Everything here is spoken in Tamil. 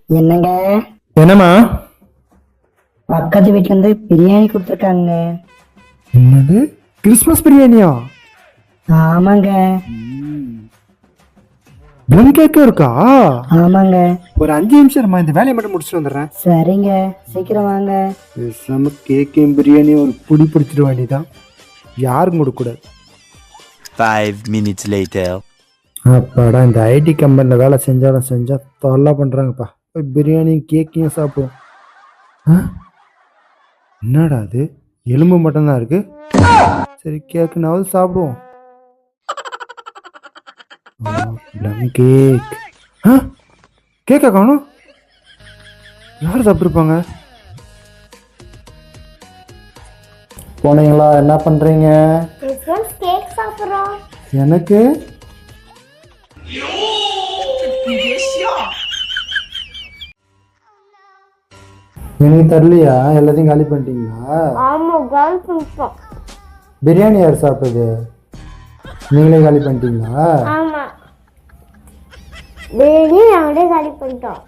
என்னங்க? என்னம்மா? பக்கத்து வீட்டுல இருந்து பிரியாணி கொடுத்துருக்காங்க. என்னது? கிறிஸ்மஸ் பிரியாணியா? ஆமாங்க. ஒன் கேக்கும் இருக்கா? ஆமாங்க. ஒரு 5 நிமிஷம் இந்த வேலையை மட்டும் முடிச்சுட்டு வந்துடுறேன். சரிங்க, சீக்கிரம் வாங்க. பேசாம கேக்கையும் பிரியாணி ஒரு புடி பிடிச்சிட வேண்டியதான். யாருக்கும் கொடுக்கூடாது. 5 minutes later. அப்பாடா, இந்த ஐடி கம்பெனியில் வேலை செஞ்சா தொல்லை பண்ணுறாங்கப்பா. போய் பிரியாணியும் கேக்கையும் சாப்பிடுவோம். என்னடா அது, எலும்பு மட்டும்தான் இருக்கு. சரி, கேக்குனாவது சாப்பிடுவோம். கேக் கேக்கா காணும். யார் சாப்பிட்டுருப்பாங்க? போனீங்களா? என்ன பண்றீங்க? கேக் சாப்பிடுறோம். எனக்கு எனக்கு தரலையா? எல்லாத்தையும் காலி பண்ணிட்டீங்களா? ஆமா, காலி பண்ணிட்டோம். பிரியாணி யார் சாப்பிட்டது? நீங்களே காலி பண்ணிட்டீங்களா? ஆமா, பிரியாணி நாங்களே காலி பண்ணிட்டோம்.